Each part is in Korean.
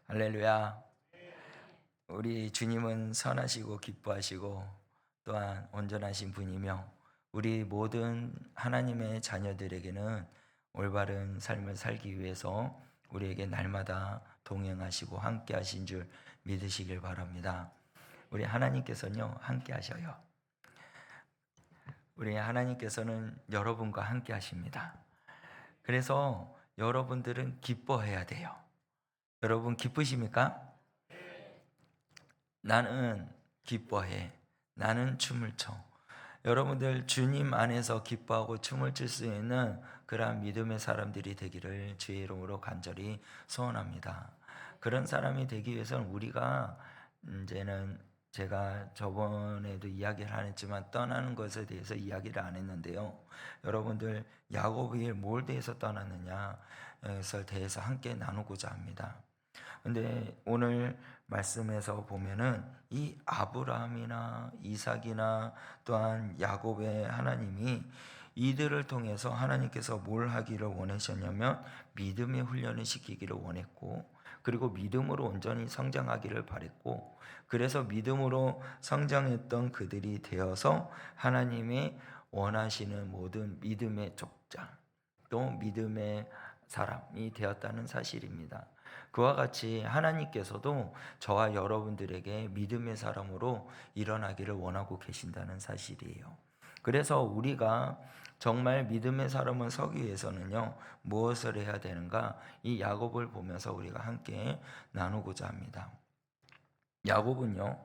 할렐루야. 우리 주님은 선하시고 기뻐하시고 또한 온전하신 분이며 우리 모든 하나님의 자녀들에게는 올바른 삶을 살기 위해서 우리에게 날마다 동행하시고 함께 하신 줄 믿으시길 바랍니다. 우리 하나님께서는요, 함께 하셔요. 우리 하나님께서는 여러분과 함께 하십니다. 그래서 여러분들은 기뻐해야 돼요. 여러분 기쁘십니까? 나는 기뻐해. 나는 춤을 춰. 여러분들 주님 안에서 기뻐하고 춤을 출 수 있는 그러한 믿음의 사람들이 되기를 주의 이름으로 간절히 소원합니다. 그런 사람이 되기 위해서는 우리가 이제는 제가 저번에도 이야기를 안 했지만 떠나는 것에 대해서 이야기를 안 했는데요. 여러분들 야곱이 뭘 대해서 떠났느냐 것에 대해서 함께 나누고자 합니다. 근데 오늘 말씀에서 보면은 이 아브라함이나 이삭이나 또한 야곱의 하나님이 이들을 통해서 하나님께서 뭘 하기를 원하셨냐면 믿음의 훈련을 시키기를 원했고, 그리고 믿음으로 온전히 성장하기를 바랬고, 그래서 믿음으로 성장했던 그들이 되어서 하나님의 원하시는 모든 믿음의 족장, 또 믿음의 사람이 되었다는 사실입니다. 그와 같이 하나님께서도 저와 여러분들에게 믿음의 사람으로 일어나기를 원하고 계신다는 사실이에요. 그래서 우리가 정말 믿음의 사람을 서기 위해서는요, 무엇을 해야 되는가? 이 야곱을 보면서 우리가 함께 나누고자 합니다. 야곱은요,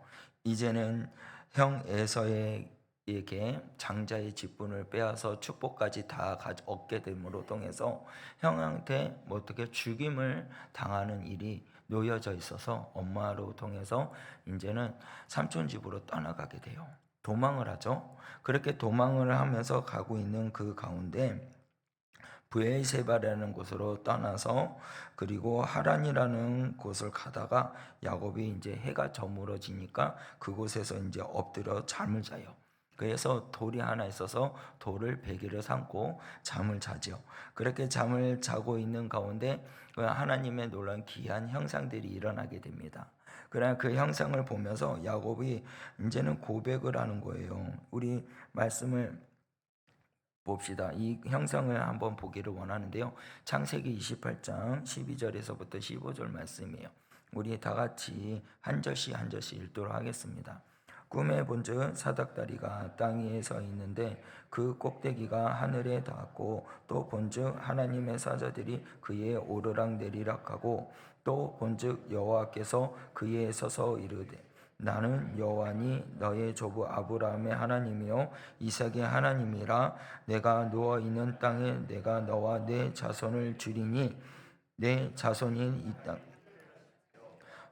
이제는 형 에서에게 장자의 직분을 빼앗아 축복까지 다 얻게 됨으로 통해서 형한테 어떻게 죽임을 당하는 일이 놓여져 있어서 엄마로 통해서 이제는 삼촌 집으로 떠나가게 돼요. 도망을 하죠. 그렇게 도망을 하면서 가고 있는 그 가운데 브에세바라는 곳으로 떠나서 그리고 하란이라는 곳을 가다가 야곱이 이제 해가 저물어지니까 그곳에서 이제 엎드려 잠을 자요. 그래서 돌이 하나 있어서 돌을 베개로 삼고 잠을 자죠. 그렇게 잠을 자고 있는 가운데 하나님의 놀라운 귀한 형상들이 일어나게 됩니다. 그러나 그 형상을 보면서 야곱이 이제는 고백을 하는 거예요. 우리 말씀을 봅시다. 이 형상을 한번 보기를 원하는데요. 창세기 28장 12절에서부터 15절 말씀이에요. 우리 다 같이 한 절씩 한 절씩 읽도록 하겠습니다. 꿈에 본즉 사닥다리가 땅 위에 서 있는데 그 꼭대기가 하늘에 닿았고, 또 본즉 하나님의 사자들이 그에 오르락 내리락하고, 또 본즉 여호와께서 그에 서서 이르되 나는 여호와니 너의 조부 아브라함의 하나님이요 이삭의 하나님이라. 내가 누워 있는 땅에 내가 너와 내 자손을 주리니 내 자손인 이 땅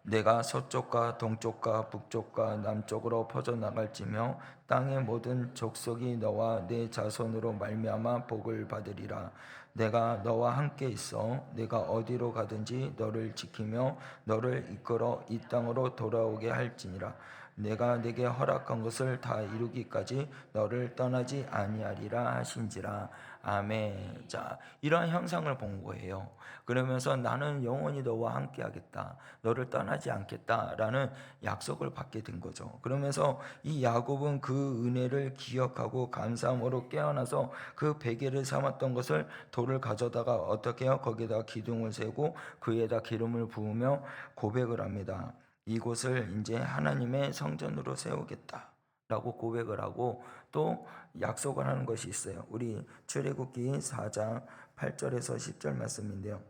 내가 서쪽과 동쪽과 북쪽과 남쪽으로 퍼져 나갈지며 땅의 모든 족속이 너와 내 자손으로 말미암아 복을 받으리라. 내가 너와 함께 있어 내가 어디로 가든지 너를 지키며 너를 이끌어 이 땅으로 돌아오게 할지니라. 내가 내게 허락한 것을 다 이루기까지 너를 떠나지 아니하리라 하신지라. 아멘. 자, 이러한 형상을 본 거예요. 그러면서 나는 영원히 너와 함께 하겠다, 너를 떠나지 않겠다라는 약속을 받게 된 거죠. 그러면서 이 야곱은 그 은혜를 기억하고 감사함으로 깨어나서 그 베개를 삼았던 것을 돌을 가져다가 어떻게 해요? 거기에다 기둥을 세우고 그에다 기름을 부으며 고백을 합니다. 이곳을 이제 하나님의 성전으로 세우겠다 라고 고백을 하고 또 약속을 하는 것이 있어요. 우리 출애굽기 4장 8절에서 10절 말씀인데요.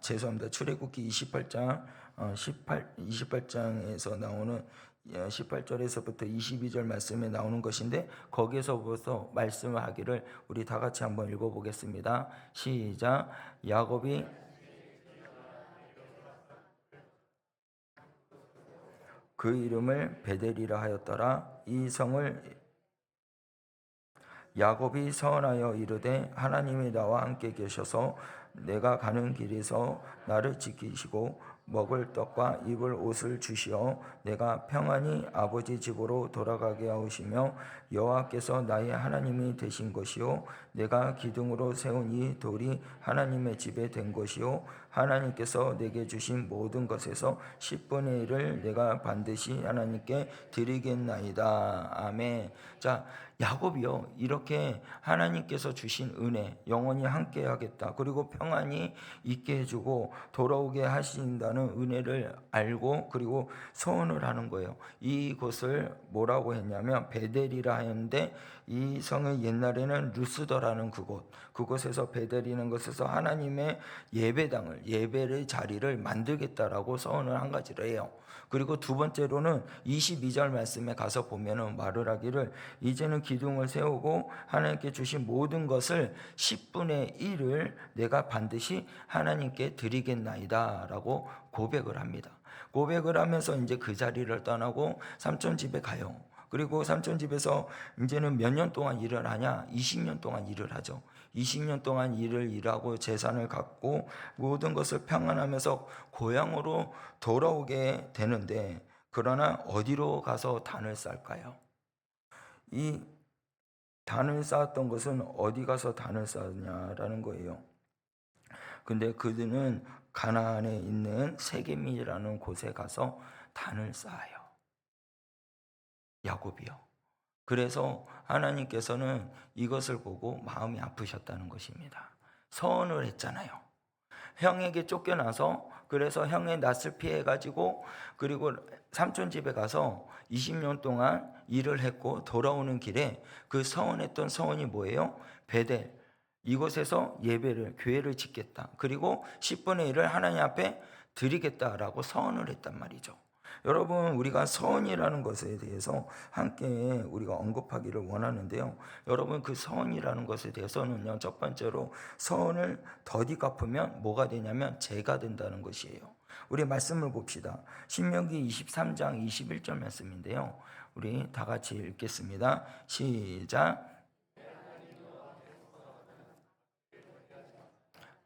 죄송합니다. 출애굽기 28장 28장에서 나오는 18절에서부터 22절 말씀에 나오는 것인데, 거기에서부터 말씀을 하기를 우리 다 같이 한번 읽어보겠습니다. 시작. 야곱이 그 이름을 베델이라 하였더라. 이 성을 야곱이 서원하여 이르되 하나님이 나와 함께 계셔서 내가 가는 길에서 나를 지키시고 먹을 떡과 입을 옷을 주시어 내가 평안히 아버지 집으로 돌아가게 하시며 여호와께서 나의 하나님이 되신 것이요 내가 기둥으로 세운 이 돌이 하나님의 집에 된 것이요 하나님께서 내게 주신 모든 것에서 10분의 1을 내가 반드시 하나님께 드리겠나이다. 아멘. 자, 야곱이요 이렇게 하나님께서 주신 은혜 영원히 함께 하겠다, 그리고 평안히 있게 해주고 돌아오게 하신다는 은혜를 알고 그리고 소원을 하는 거예요. 이곳을 뭐라고 했냐면 베델이라 했는데 이 성의 옛날에는 루스더라는 그곳에서 베델이라는 곳에서 하나님의 예배당을, 예배의 자리를 만들겠다라고 소원을 한 가지를 해요. 그리고 두 번째로는 22절 말씀에 가서 보면은 말을 하기를 이제는 기둥을 세우고 하나님께 주신 모든 것을 10분의 1을 내가 반드시 하나님께 드리겠나이다 라고 고백을 합니다. 고백을 하면서 이제 그 자리를 떠나고 삼촌 집에 가요. 그리고 삼촌 집에서 이제는 몇 년 동안 일을 하냐? 20년 동안 일을 하죠. 20년 동안 일하고 재산을 갖고 모든 것을 평안하면서 고향으로 돌아오게 되는데, 그러나 어디로 가서 단을 쌓을까요? 이 단을 쌓았던 것은 어디 가서 단을 쌓느냐라는 거예요. 근데 그들은 가나안에 있는 세겜이라는 곳에 가서 단을 쌓아요. 야곱이요. 그래서 하나님께서는 이것을 보고 마음이 아프셨다는 것입니다. 서원을 했잖아요. 형에게 쫓겨나서, 그래서 형의 낯을 피해가지고 그리고 삼촌 집에 가서 20년 동안 일을 했고 돌아오는 길에 그 서원했던 서원이 뭐예요? 베델, 이곳에서 예배를, 교회를 짓겠다, 그리고 10분의 1을 하나님 앞에 드리겠다라고 서원을 했단 말이죠. 여러분, 우리가 서원이라는 것에 대해서 함께 우리가 언급하기를 원하는데요. 여러분, 그 서원이라는 것에 대해서는요, 첫 번째로 서원을 더디 갚으면 뭐가 되냐면 죄가 된다는 것이에요. 우리 말씀을 봅시다. 신명기 23장 21절 말씀인데요. 우리 다 같이 읽겠습니다. 시작.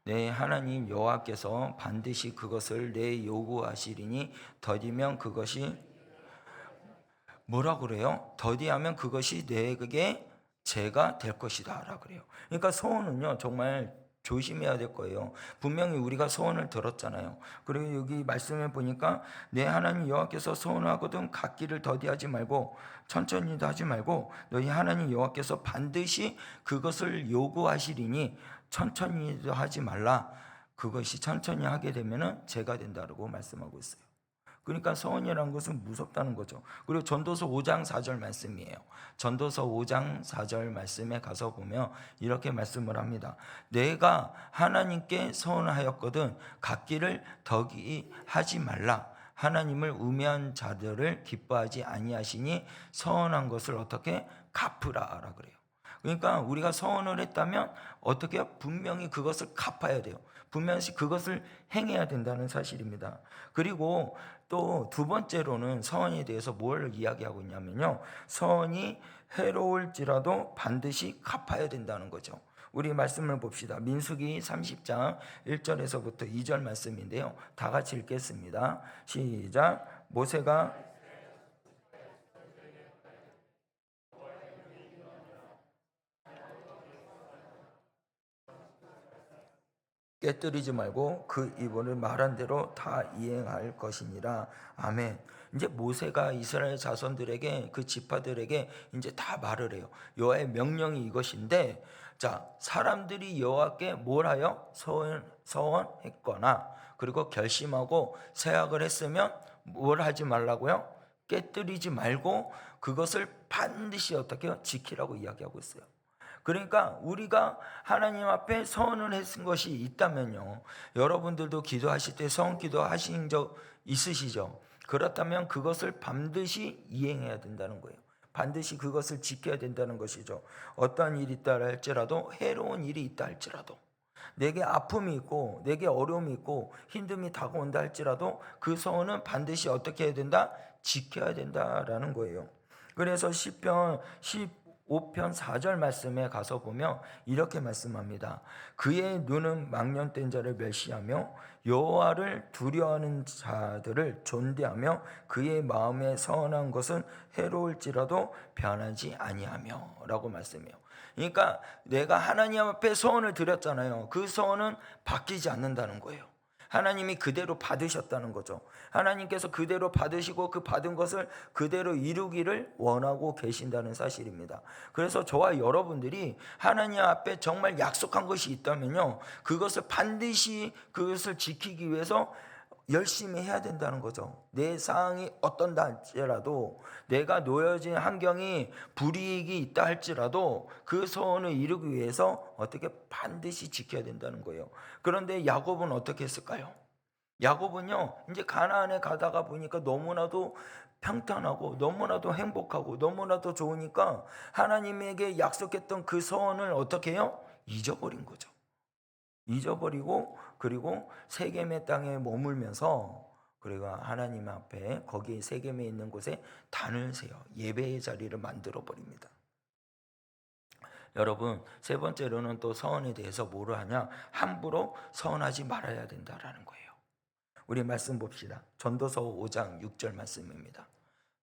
내 하나님 여호와께서 반드시 그것을 내 요구하시리니 더디면 그것이 뭐라 그래요? 더디하면 그것이 내게 죄가 될 것이다 라 그래요. 그러니까 소원은요 정말 조심해야 될 거예요. 분명히 우리가 소원을 들었잖아요. 그리고 여기 말씀에 보니까 내 하나님 여호와께서 소원하거든 갓길을 더디하지 말고 천천히도 하지 말고 너희 하나님 여호와께서 반드시 그것을 요구하시리니 천천히도 하지 말라. 그것이 천천히 하게 되면은 죄가 된다고 말씀하고 있어요. 그러니까 서원이라는 것은 무섭다는 거죠. 그리고 전도서 5장 4절 말씀이에요. 전도서 5장 4절 말씀에 가서 보면 이렇게 말씀을 합니다. 내가 하나님께 서원하였거든 갓길을 더디 하지 말라. 하나님을 우매한 자들을 기뻐하지 아니하시니 서원한 것을 어떻게 갚으라라 그래요. 그러니까 우리가 서원을 했다면 어떻게 분명히 그것을 갚아야 돼요. 분명히 그것을 행해야 된다는 사실입니다. 그리고 또 두 번째로는 서원에 대해서 뭘 이야기하고 있냐면요, 서원이 해로울지라도 반드시 갚아야 된다는 거죠. 우리 말씀을 봅시다. 민수기 30장 1절에서부터 2절 말씀인데요, 다 같이 읽겠습니다. 시작. 모세가 깨뜨리지 말고 그 이번을 말한 대로 다 이행할 것이니라. 아멘. 이제 모세가 이스라엘 자손들에게, 그 지파들에게 이제 다 말을 해요. 여호와의 명령이 이것인데, 자, 사람들이 여호와께 뭘 하여 서원했거나 그리고 결심하고 세약을 했으면 뭘 하지 말라고요? 깨뜨리지 말고 그것을 반드시 어떻게 지키라고 이야기하고 있어요. 그러니까 우리가 하나님 앞에 서원을 했은 것이 있다면요, 여러분들도 기도하실 때 서원 기도 하신 적 있으시죠? 그렇다면 그것을 반드시 이행해야 된다는 거예요. 반드시 그것을 지켜야 된다는 것이죠. 어떠한 일이 있다 할지라도, 해로운 일이 있다 할지라도, 내게 아픔이 있고 내게 어려움이 있고 힘듦이 다가온다 할지라도 그 서원은 반드시 어떻게 해야 된다? 지켜야 된다라는 거예요. 그래서 시편 5편 4절 말씀에 가서 보면 이렇게 말씀합니다. 그의 눈은 망령된 자를 멸시하며 여호와를 두려워하는 자들을 존대하며 그의 마음에 선한 것은 해로울지라도 변하지 아니하며 라고 말씀해요. 그러니까 내가 하나님 앞에 소원을 드렸잖아요. 그 소원은 바뀌지 않는다는 거예요. 하나님이 그대로 받으셨다는 거죠. 하나님께서 그대로 받으시고 그 받은 것을 그대로 이루기를 원하고 계신다는 사실입니다. 그래서 저와 여러분들이 하나님 앞에 정말 약속한 것이 있다면요, 그것을 반드시 그것을 지키기 위해서 열심히 해야 된다는 거죠. 내 상황이 어떤다 할지라도, 내가 놓여진 환경이 불이익이 있다 할지라도 그 소원을 이루기 위해서 어떻게 반드시 지켜야 된다는 거예요. 그런데 야곱은 어떻게 했을까요? 야곱은요, 이제 가나안에 가다가 보니까 너무나도 평탄하고 너무나도 행복하고 너무나도 좋으니까 하나님에게 약속했던 그 소원을 어떻게 해요? 잊어버린 거죠. 잊어버리고, 그리고 세겜의 땅에 머물면서, 그리고 하나님 앞에 거기 세겜에 있는 곳에 단을 세워 예배의 자리를 만들어 버립니다. 여러분, 세 번째로는 또 서원에 대해서 뭐를 하냐? 함부로 서원하지 말아야 된다라는 거예요. 우리 말씀 봅시다. 전도서 5장 6절 말씀입니다.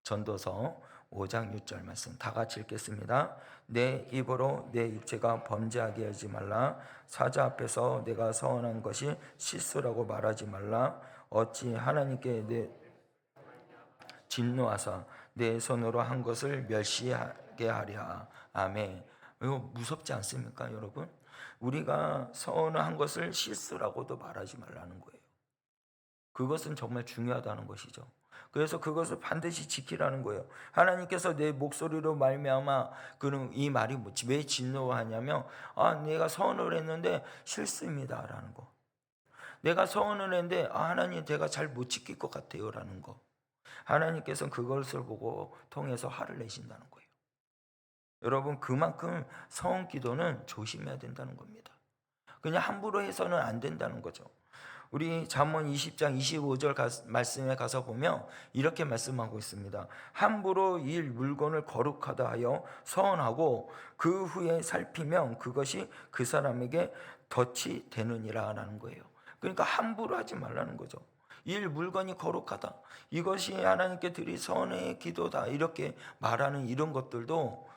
전도서 5장 6절 말씀 다 같이 읽겠습니다. 내 입으로 내 육체가 범죄하게 하지 말라. 사자 앞에서 내가 서원한 것이 실수라고 말하지 말라. 어찌 하나님께 내 진노하사 내 손으로 한 것을 멸시하게 하랴. 아멘. 이거 무섭지 않습니까, 여러분? 우리가 서원한 것을 실수라고도 말하지 말라는 거예요. 그것은 정말 중요하다는 것이죠. 그래서 그것을 반드시 지키라는 거예요. 하나님께서 내 목소리로 말미암아 그는 이 말이 왜 진노하냐면, 내가 서원을 했는데 실수입니다라는 거. 내가 서원을 했는데 하나님 제가 잘 못 지킬 것 같아요라는 거. 하나님께서는 그것을 보고 통해서 화를 내신다는 거예요. 여러분, 그만큼 서원 기도는 조심해야 된다는 겁니다. 그냥 함부로 해서는 안 된다는 거죠. 우리 잠언 20장 25절 말씀에 가서 보면 이렇게 말씀하고 있습니다. 함부로 일 물건을 거룩하다 하여 서원하고 그 후에 살피면 그것이 그 사람에게 덫이 되느니라 라는 거예요. 그러니까 함부로 하지 말라는 거죠. 일 물건이 거룩하다, 이것이 하나님께 드릴 선의 기도다, 이렇게 말하는 이런 것들도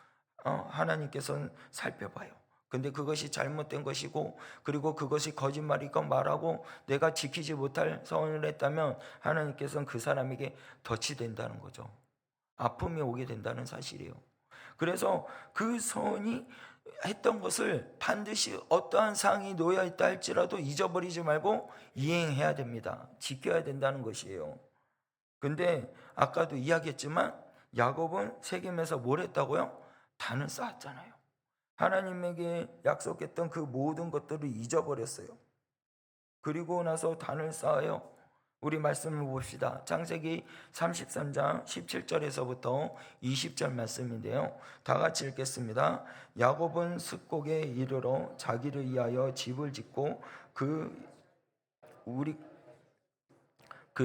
하나님께서는 살펴봐요. 근데 그것이 잘못된 것이고, 그리고 그것이 거짓말이고 말하고 내가 지키지 못할 서원을 했다면 하나님께서는 그 사람에게 덫이 된다는 거죠. 아픔이 오게 된다는 사실이에요. 그래서 그 서원이 했던 것을 반드시 어떠한 상황이 놓여 있다 할지라도 잊어버리지 말고 이행해야 됩니다. 지켜야 된다는 것이에요. 근데 아까도 이야기했지만 야곱은 세겜에서 뭘 했다고요? 단을 쌓았잖아요. 하나님에게 약속했던 그 모든 것들을 잊어버렸어요. 그리고 나서 단을 쌓아요. 우리 말씀을 봅시다. 창세기 33장 17절에서부터 20절 말씀인데요, 다 같이 읽겠습니다. 야곱은 숫곡에 이르러 자기를 위하여 집을 짓고 그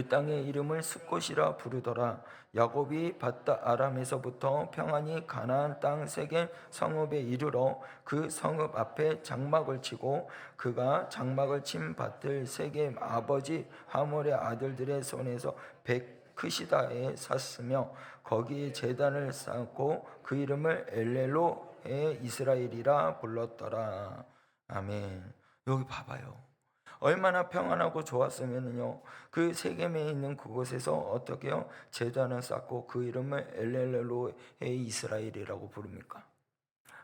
땅의 이름을 숫곳이라 부르더라. 야곱이 밧다 아람에서부터 평안히 가나안 땅 세겜 성읍에 이르러 그 성읍 앞에 장막을 치고 그가 장막을 친 밭을 세겜 아버지 하몰의 아들들의 손에서 백크시다에 샀으며 거기에 제단을 쌓고 그 이름을 엘렐로의 이스라엘이라 불렀더라. 아멘. 여기 봐봐요. 얼마나 평안하고 좋았으면요, 그 세겜에 있는 그곳에서 어떻게요? 제단을 쌓고 그 이름을 엘렐로의 이스라엘이라고 부릅니까?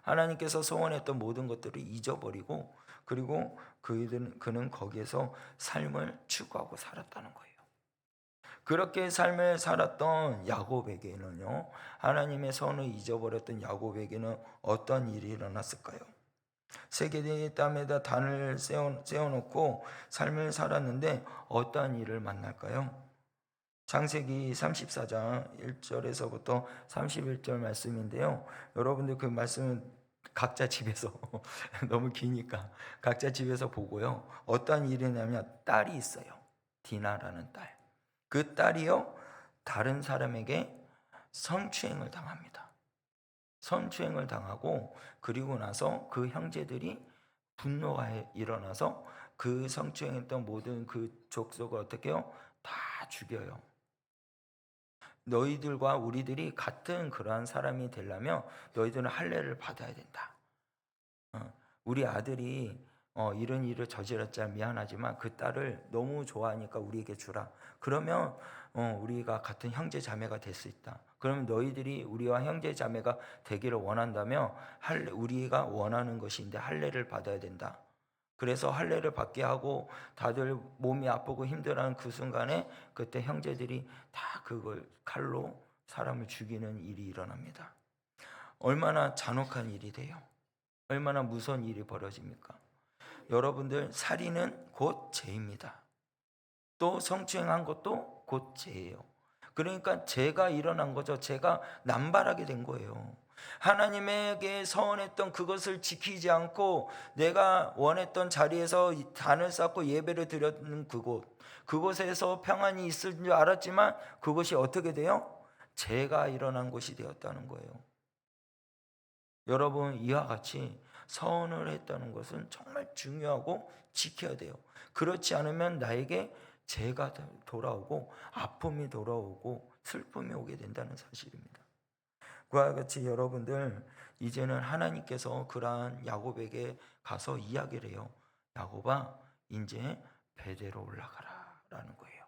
하나님께서 소원했던 모든 것들을 잊어버리고, 그리고 그는 거기에서 삶을 추구하고 살았다는 거예요. 그렇게 삶을 살았던 야곱에게는요, 하나님의 선을 잊어버렸던 야곱에게는 어떤 일이 일어났을까요? 세계의 땀에다 단을 세워놓고 삶을 살았는데 어떠한 일을 만날까요? 창세기 34장 1절에서부터 31절 말씀인데요, 여러분들 그 말씀은 각자 집에서 너무 기니까 각자 집에서 보고요, 어떠한 일이냐면 딸이 있어요. 디나라는 딸. 그 딸이요, 다른 사람에게 성추행을 당합니다. 성추행을 당하고 그리고 나서 그 형제들이 분노가 일어나서 그 성추행했던 모든 그 족속을 어떻게 해요? 다 죽여요. 너희들과 우리들이 같은 그러한 사람이 되려면 너희들은 할례를 받아야 된다. 우리 아들이 이런 일을 저질렀자 미안하지만 그 딸을 너무 좋아하니까 우리에게 주라. 그러면 우리가 같은 형제 자매가 될 수 있다. 그러면 너희들이 우리와 형제 자매가 되기를 원한다면 우리가 원하는 것인데 할례를 받아야 된다. 그래서 할례를 받게 하고 다들 몸이 아프고 힘들어하는 그 순간에 그때 형제들이 다 그걸 칼로 사람을 죽이는 일이 일어납니다. 얼마나 잔혹한 일이 돼요. 얼마나 무서운 일이 벌어집니까? 여러분들, 살인은 곧 죄입니다. 또 성추행한 것도 곧 죄예요. 그러니까 죄가 일어난 거죠. 죄가 남발하게 된 거예요. 하나님에게 서원했던 그것을 지키지 않고 내가 원했던 자리에서 단을 쌓고 예배를 드렸는 그곳에서 평안이 있을 줄 알았지만 그것이 어떻게 돼요? 죄가 일어난 곳이 되었다는 거예요. 여러분, 이와 같이 서원을 했다는 것은 정말 중요하고 지켜야 돼요. 그렇지 않으면 나에게 죄가 돌아오고 아픔이 돌아오고 슬픔이 오게 된다는 사실입니다. 그와 같이 여러분들, 이제는 하나님께서 그러한 야곱에게 가서 이야기를 해요. 야곱아, 이제 베델로 올라가라 라는 거예요.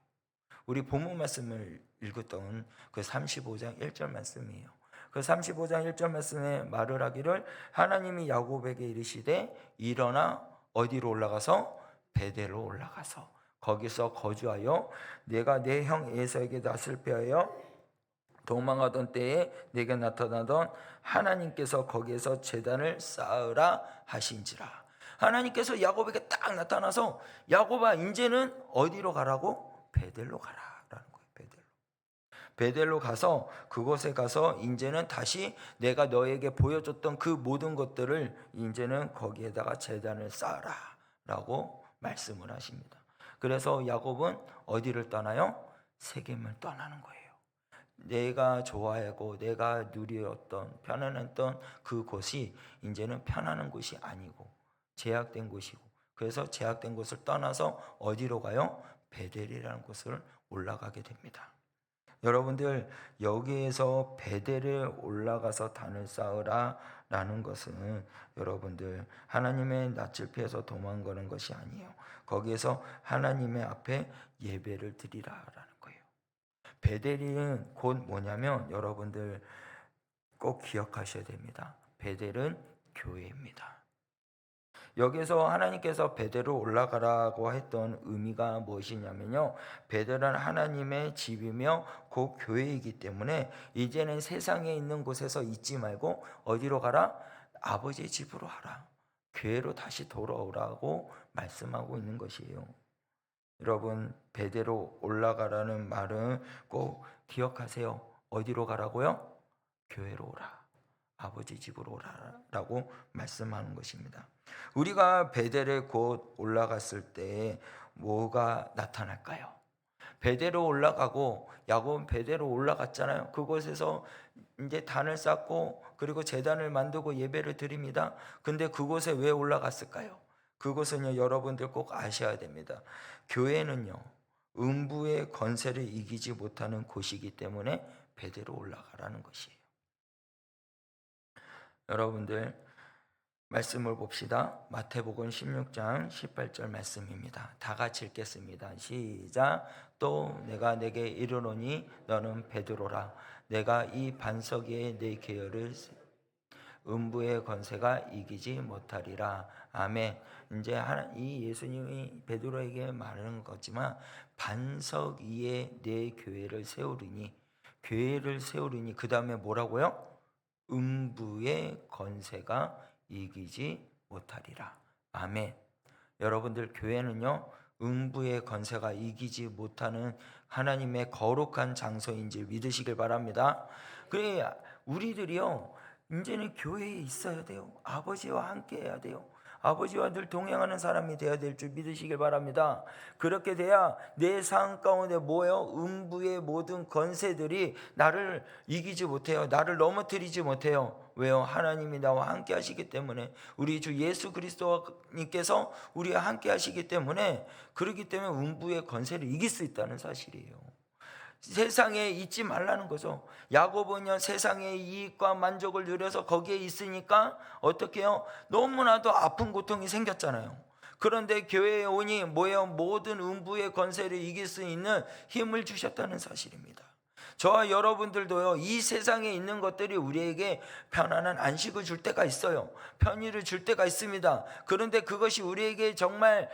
우리 본문 말씀을 읽었던 그 35장 1절 말씀이에요. 그 35장 1절 말씀에 말을 하기를 하나님이 야곱에게 이르시되 일어나 어디로 올라가서 베델로 올라가서 거기서 거주하여 내가 내 형 에사에게 낯을 피하여 도망하던 때에 내게 나타나던 하나님께서 거기에서 제단을 쌓으라 하신지라. 하나님께서 야곱에게 딱 나타나서 야곱아, 이제는 어디로 가라고? 베델로 가라라는 거예요. 베델로 가서 그곳에 가서 이제는 다시 내가 너에게 보여줬던 그 모든 것들을 이제는 거기에다가 제단을 쌓아라라고 말씀을 하십니다. 그래서 야곱은 어디를 떠나요? 세겜을 떠나는 거예요. 내가 좋아하고 내가 누렸던 편안했던 그곳이 이제는 편안한 곳이 아니고 제약된 곳이고, 그래서 제약된 곳을 떠나서 어디로 가요? 베델이라는 곳을 올라가게 됩니다. 여러분들, 여기에서 베델에 올라가서 단을 쌓으라 라는 것은 여러분들 하나님의 낯을 피해서 도망가는 것이 아니에요. 거기에서 하나님의 앞에 예배를 드리라 라는 거예요. 베델은 곧 뭐냐면 여러분들 꼭 기억하셔야 됩니다. 베델은 교회입니다. 여기서 하나님께서 베델로 올라가라고 했던 의미가 무엇이냐면요, 베델은 하나님의 집이며 곧 교회이기 때문에 이제는 세상에 있는 곳에서 있지 말고 어디로 가라? 아버지의 집으로 하라, 교회로 다시 돌아오라고 말씀하고 있는 것이에요. 여러분, 베델로 올라가라는 말은 꼭 기억하세요. 어디로 가라고요? 교회로 오라, 아버지 집으로 오라라고 말씀하는 것입니다. 우리가 베델에 곧 올라갔을 때 뭐가 나타날까요? 베델로 올라가고 야곱은 베델로 올라갔잖아요. 그곳에서 이제 단을 쌓고 그리고 제단을 만들고 예배를 드립니다. 근데 그곳에 왜 올라갔을까요? 그곳은요, 여러분들 꼭 아셔야 됩니다. 교회는요, 음부의 권세를 이기지 못하는 곳이기 때문에 베델로 올라가라는 것이에요. 여러분들, 말씀을 봅시다. 마태복음 16장 18절 말씀입니다. 다 같이 읽겠습니다. 시작. 또 내가 내게 이르노니 너는 베드로라. 내가 이 반석 위에 내 계열을 음부의 권세가 이기지 못하리라. 아멘. 이제 이 예수님이 베드로에게 말하는 거지만 반석 위에 내 교회를 세우리니, 교회를 세우리니 그 다음에 뭐라고요? 음부의 권세가 이기지 못하리라. 아멘. 여러분들, 교회는요, 음부의 권세가 이기지 못하는 하나님의 거룩한 장소인 줄 믿으시길 바랍니다. 그래, 우리들이요, 이제는 교회에 있어야 돼요. 아버지와 함께 해야 돼요. 아버지와 늘 동행하는 사람이 되어야 될 줄 믿으시길 바랍니다. 그렇게 돼야 내 삶 가운데 음부의 모든 권세들이 나를 이기지 못해요. 나를 넘어뜨리지 못해요. 왜요? 하나님이 나와 함께 하시기 때문에, 우리 주 예수 그리스도님께서 우리와 함께 하시기 때문에, 그렇기 때문에 음부의 권세를 이길 수 있다는 사실이에요. 세상에 있지 말라는 거죠. 야고보는요, 세상의 이익과 만족을 누려서 거기에 있으니까 어떻게 해요? 너무나도 아픈 고통이 생겼잖아요. 그런데 교회에 오니 뭐예요? 모든 음부의 권세를 이길 수 있는 힘을 주셨다는 사실입니다. 저와 여러분들도요, 이 세상에 있는 것들이 우리에게 편안한 안식을 줄 때가 있어요. 편의를 줄 때가 있습니다. 그런데 그것이 우리에게 정말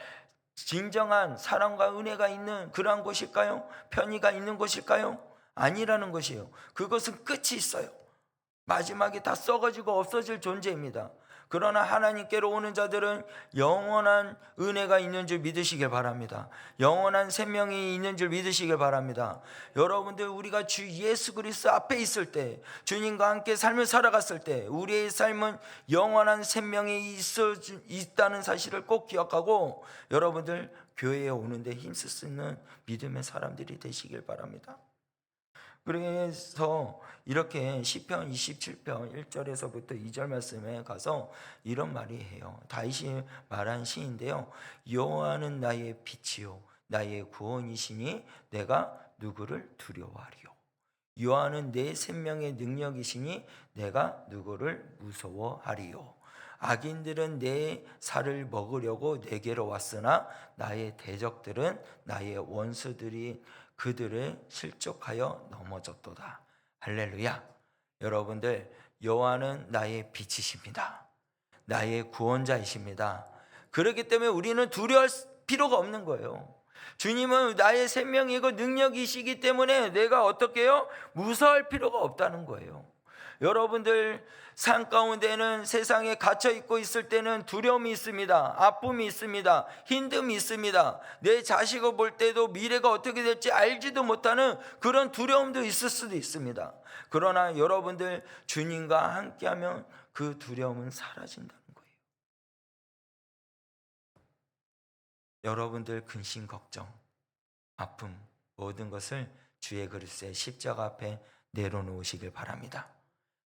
진정한 사랑과 은혜가 있는 그러한 곳일까요? 편의가 있는 곳일까요? 아니라는 것이에요. 그것은 끝이 있어요. 마지막에 다 썩어지고 없어질 존재입니다. 그러나 하나님께로 오는 자들은 영원한 은혜가 있는 줄 믿으시길 바랍니다. 영원한 생명이 있는 줄 믿으시길 바랍니다. 여러분들, 우리가 주 예수 그리스도 앞에 있을 때, 주님과 함께 삶을 살아갔을 때 우리의 삶은 영원한 생명이 있다는 사실을 꼭 기억하고, 여러분들 교회에 오는데 힘쓸 수 있는 믿음의 사람들이 되시길 바랍니다. 그래서 이렇게 시편 27편 1절에서부터 2절 말씀에 가서 이런 말이 해요. 다윗이 말한 시인데요. 여호와는 나의 빛이요 나의 구원이시니 내가 누구를 두려워하리요. 여호와는 내 생명의 능력이시니 내가 누구를 무서워하리요. 악인들은 내 살을 먹으려고 내게로 왔으나 나의 대적들은 나의 원수들이 그들을 실족하여 넘어졌도다. 할렐루야. 여러분들, 여호와는 나의 빛이십니다. 나의 구원자이십니다. 그렇기 때문에 우리는 두려워할 필요가 없는 거예요. 주님은 나의 생명이고 능력이시기 때문에 내가 어떻게 해요? 무서워할 필요가 없다는 거예요. 여러분들, 삶 가운데는 세상에 갇혀 있을 때는 두려움이 있습니다. 아픔이 있습니다. 힘듦이 있습니다. 내 자식을 볼 때도 미래가 어떻게 될지 알지도 못하는 그런 두려움도 있을 수도 있습니다. 그러나 여러분들, 주님과 함께하면 그 두려움은 사라진다는 거예요. 여러분들 근심, 걱정, 아픔, 모든 것을 주의 그리스도의 십자가 앞에 내려놓으시길 바랍니다.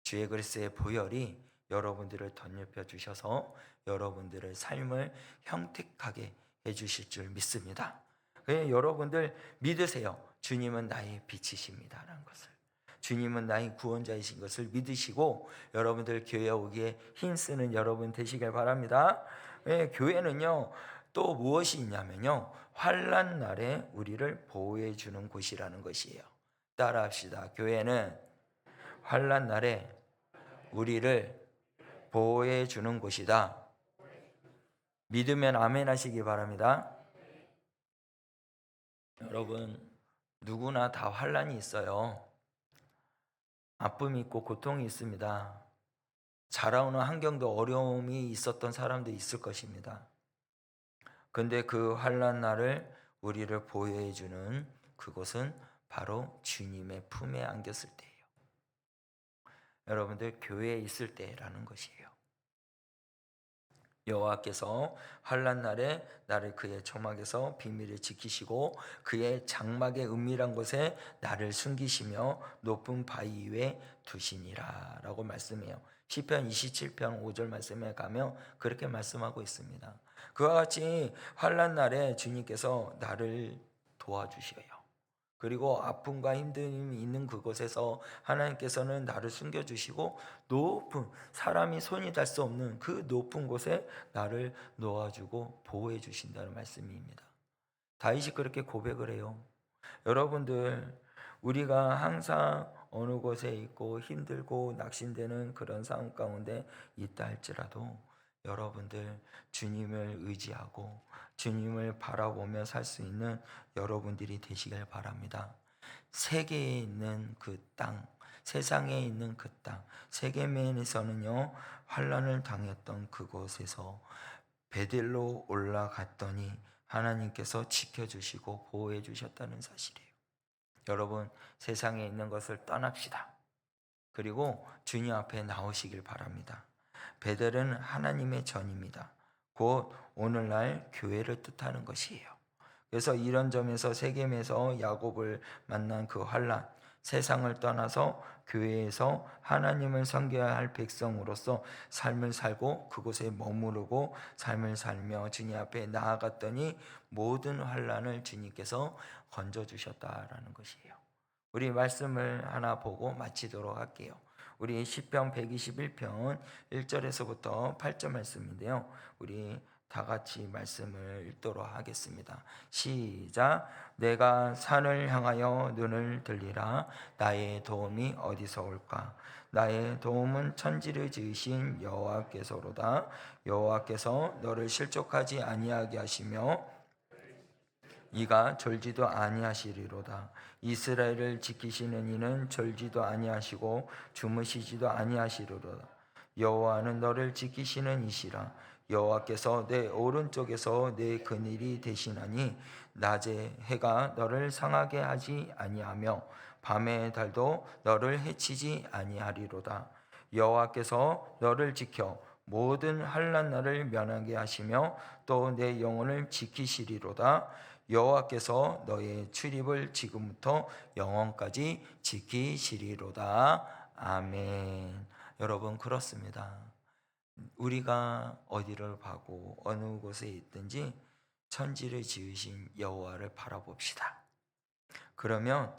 주의 그리스도의 보혈이 여러분들을 덧입혀 주셔서 여러분들의 삶을 형택하게 해주실 줄 믿습니다. 그래서 여러분들 믿으세요. 주님은 나의 빛이십니다 라는 것을, 주님은 나의 구원자이신 것을 믿으시고 여러분들 교회 오기에 힘쓰는 여러분 되시길 바랍니다. 교회는요 또 무엇이 있냐면요, 환난 날에 우리를 보호해 주는 곳이라는 것이에요. 따라합시다. 교회는 환난 날에 우리를 보호해 주는 곳이다. 믿으면 아멘 하시기 바랍니다. 여러분, 누구나 다 환난이 있어요. 아픔이 있고 고통이 있습니다. 자라오는 환경도 어려움이 있었던 사람도 있을 것입니다. 근데 그 환난 날을 우리를 보호해 주는 그곳은 바로 주님의 품에 안겼을 때예요. 여러분들, 교회에 있을 때라는 것이에요. 여호와께서 환난 날에 나를 그의 초막에서 비밀에 지키시고 그의 장막의 은밀한 곳에 나를 숨기시며 높은 바위 위에 두시니라 라고 말씀해요. 시편 27편 5절 말씀에 가면 그렇게 말씀하고 있습니다. 그와 같이 환난 날에 주님께서 나를 도와주셔요. 그리고 아픔과 힘듦이 있는 그곳에서 하나님께서는 나를 숨겨주시고 높은, 사람이 손이 닿을 수 없는 그 높은 곳에 나를 놓아주고 보호해 주신다는 말씀입니다. 다윗이 그렇게 고백을 해요. 여러분들, 우리가 항상 어느 곳에 있고 힘들고 낙심되는 그런 상황 가운데 있다 할지라도 여러분들, 주님을 의지하고 주님을 바라보며 살 수 있는 여러분들이 되시길 바랍니다. 세계에 있는 그 땅, 세상에 있는 그 땅, 세계면에서는요 환난을 당했던 그곳에서 베델로 올라갔더니 하나님께서 지켜주시고 보호해 주셨다는 사실이에요. 여러분, 세상에 있는 것을 떠납시다. 그리고 주님 앞에 나오시길 바랍니다. 베델은 하나님의 전입니다. 곧 오늘날 교회를 뜻하는 것이에요. 그래서 이런 점에서 세겜에서 야곱을 만난 그 환난, 세상을 떠나서 교회에서 하나님을 섬겨야 할 백성으로서 삶을 살고 그곳에 머무르고 삶을 살며 주님 앞에 나아갔더니 모든 환난을 주님께서 건져주셨다라는 것이에요. 우리 말씀을 하나 보고 마치도록 할게요. 우리 시편 121편 1절에서부터 8절 말씀인데요. 우리 다 같이 말씀을 읽도록 하겠습니다. 시작. 내가 산을 향하여 눈을 들리라. 나의 도움이 어디서 올까? 나의 도움은 천지를 지으신 여호와께서로다. 여호와께서 너를 실족하지 아니하게 하시며 이가 졸지도 아니하시리로다. 이스라엘을 지키시는 이는 졸지도 아니하시고 주무시지도 아니하시리로다. 여호와는 너를 지키시는 이시라. 여호와께서 내 오른쪽에서 내 그늘이 되시나니 낮에 해가 너를 상하게 하지 아니하며 밤의 달도 너를 해치지 아니하리로다. 여호와께서 너를 지켜 모든 환난 날을 면하게 하시며 또 내 영혼을 지키시리로다. 여호와께서 너의 출입을 지금부터 영원까지 지키시리로다. 아멘. 여러분, 그렇습니다. 우리가 어디를 가고 어느 곳에 있든지 천지를 지으신 여호와를 바라봅시다. 그러면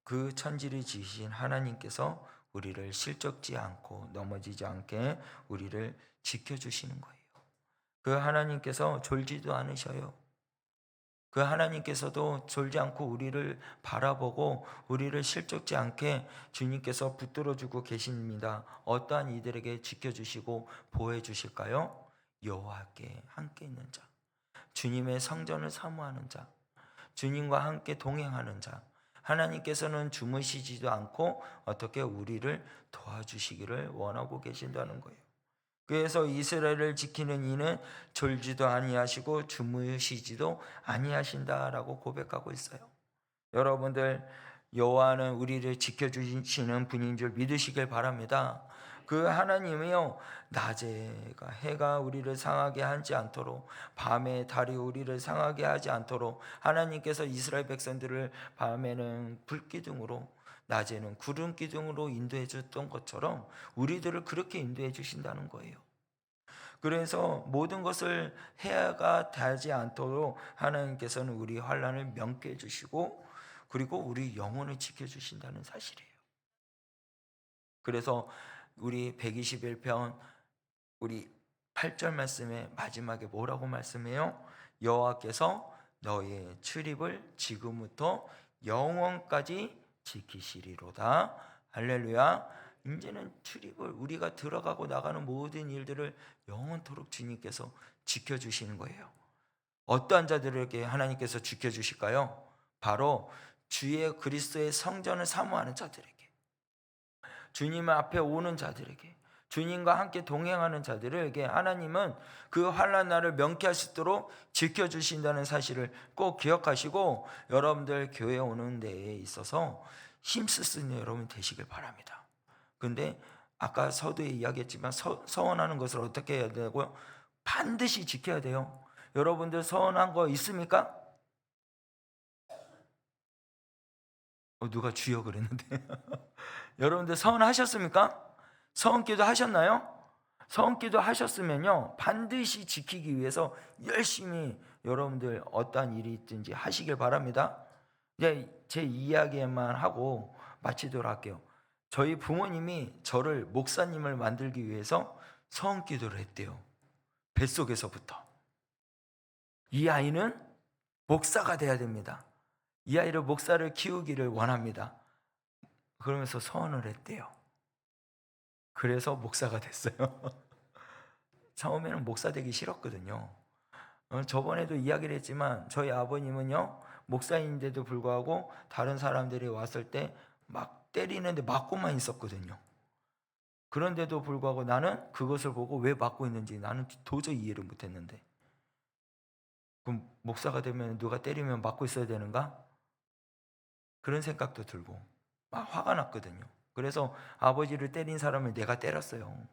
그 천지를 지으신 하나님께서 우리를 실족지 않고 넘어지지 않게 우리를 지켜주시는 거예요. 그 하나님께서 졸지도 않으셔요. 그 하나님께서도 졸지 않고 우리를 바라보고 우리를 실족지 않게 주님께서 붙들어주고 계십니다. 어떠한 이들에게 지켜주시고 보호해주실까요? 여호와께 함께 있는 자, 주님의 성전을 사모하는 자, 주님과 함께 동행하는 자, 하나님께서는 주무시지도 않고 어떻게 우리를 도와주시기를 원하고 계신다는 거예요. 그래서 이스라엘을 지키는 이는 졸지도 아니하시고 주무시지도 아니하신다라고 고백하고 있어요. 여러분들, 여호와는 우리를 지켜주시는 분인 줄 믿으시길 바랍니다. 그 하나님이요, 낮에가 해가 우리를 상하게 하지 않도록, 밤에 달이 우리를 상하게 하지 않도록 하나님께서 이스라엘 백성들을 밤에는 불기둥으로 낮에는 구름 기둥으로 인도해 줬던 것처럼 우리들을 그렇게 인도해 주신다는 거예요. 그래서 모든 것을 해가 닿지 않도록 하나님께서는 우리 환난을 면케해 주시고 그리고 우리 영혼을 지켜 주신다는 사실이에요. 그래서 우리 121편 우리 8절 말씀의 마지막에 뭐라고 말씀해요? 여호와께서 너의 출입을 지금부터 영원까지 지키시리로다. 할렐루야. 이제는 출입을 우리가 들어가고 나가는 모든 일들을 영원토록 주님께서 지켜주시는 거예요. 어떠한 자들에게 하나님께서 지켜주실까요? 바로 주의 그리스도의 성전을 사모하는 자들에게, 주님 앞에 오는 자들에게, 주님과 함께 동행하는 자들에게 하나님은 그 환난 날을 명쾌하시도록 지켜주신다는 사실을 꼭 기억하시고 여러분들 교회 오는 데에 있어서 힘쓰는 여러분 되시길 바랍니다. 근데 아까 서두에 이야기했지만 서원하는 것을 어떻게 해야 되고요? 반드시 지켜야 돼요. 여러분들 서원한 거 있습니까? 누가 주여 그랬는데 여러분들 서원하셨습니까? 서원기도 하셨나요? 서원기도 하셨으면요 반드시 지키기 위해서 열심히 여러분들 어떠한 일이 있든지 하시길 바랍니다. 이제 제 이야기만 하고 마치도록 할게요. 저희 부모님이 저를 목사님을 만들기 위해서 서원기도를 했대요. 뱃속에서부터. 이 아이는 목사가 돼야 됩니다. 이 아이를 목사를 키우기를 원합니다. 그러면서 서원을 했대요. 그래서 목사가 됐어요. 처음에는 목사 되기 싫었거든요. 저번에도 이야기를 했지만 저희 아버님은요 목사인데도 불구하고 다른 사람들이 왔을 때 막 때리는데 맞고만 있었거든요. 그런데도 불구하고 나는 그것을 보고 왜 맞고 있는지 나는 도저히 이해를 못했는데, 그럼 목사가 되면 누가 때리면 맞고 있어야 되는가? 그런 생각도 들고 막 화가 났거든요. 그래서 아버지를 때린 사람을 내가 때렸어요.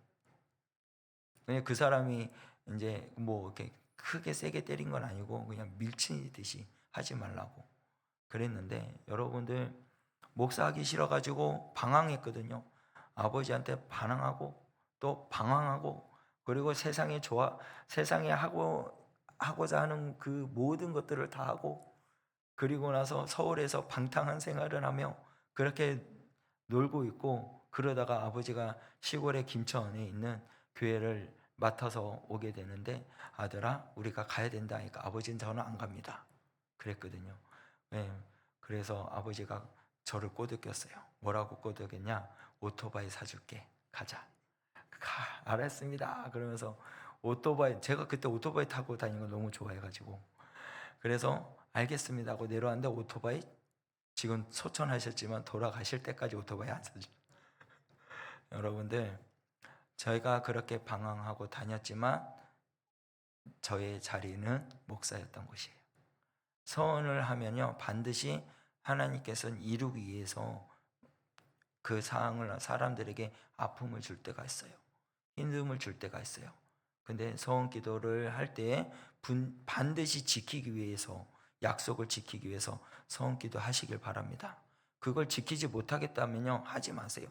그 사람이 이제 뭐 이렇게 크게 세게 때린 건 아니고 그냥 밀치듯이 하지 말라고 그랬는데, 여러분들 목사하기 싫어가지고 방황했거든요. 아버지한테 반항하고 또 방황하고, 그리고 세상에 하고자 하는 그 모든 것들을 다 하고, 그리고 나서 서울에서 방탕한 생활을 하며 그렇게 놀고 있고, 그러다가 아버지가 시골의 김천에 있는 교회를 맡아서 오게 되는데, 아들아 우리가 가야 된다 하니까 아버지는 저는 안 갑니다 그랬거든요. 예, 그래서 아버지가 저를 꼬드겼어요. 뭐라고 꼬드겼냐? 오토바이 사줄게, 가자. 알았습니다 그러면서 오토바이, 제가 그때 오토바이 타고 다니는 걸 너무 좋아해가지고, 그래서 알겠습니다 하고 내려왔는데, 오토바이 지금 소천하셨지만 돌아가실 때까지 오토바이 안 사줘. 여러분들, 저희가 그렇게 방황하고 다녔지만 저의 자리는 목사였던 곳이에요. 서원을 하면요, 반드시 하나님께서는 이루기 위해서 그 사항을 사람들에게 아픔을 줄 때가 있어요. 힘듦을 줄 때가 있어요. 근데 서원 기도를 할 때 반드시 지키기 위해서, 약속을 지키기 위해서 서원 기도 하시길 바랍니다. 그걸 지키지 못하겠다면요, 하지 마세요.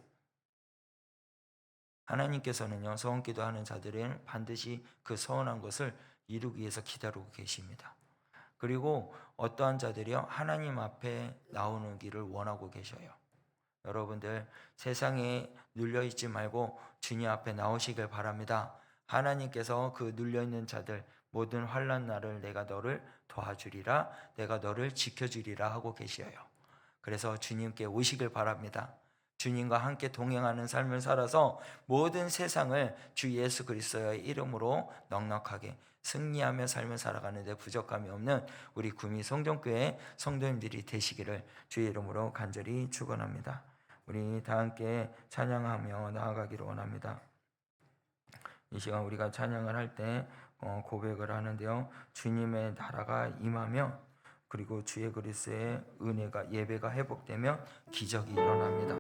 하나님께서는요, 서원 기도하는 자들은 반드시 그 서원한 것을 이루기 위해서 기다리고 계십니다. 그리고 어떠한 자들이요, 하나님 앞에 나오는 길을 원하고 계셔요. 여러분들, 세상에 눌려있지 말고 주님 앞에 나오시길 바랍니다. 하나님께서 그 눌려있는 자들, 모든 환난 날을 내가 너를 도와주리라, 내가 너를 지켜주리라 하고 계셔요. 그래서 주님께 오시길 바랍니다. 주님과 함께 동행하는 삶을 살아서 모든 세상을 주 예수 그리스도의 이름으로 넉넉하게 승리하며 삶을 살아가는 데 부족함이 없는 우리 구미 성전교회 성도님들이 되시기를 주의 이름으로 간절히 축원합니다. 우리 다 함께 찬양하며 나아가기를 원합니다. 이 시간 우리가 찬양을 할 때 고백을 하는데요, 주님의 나라가 임하며, 그리고 주의 그리스도의 은혜가, 예배가 회복되면 기적이 일어납니다.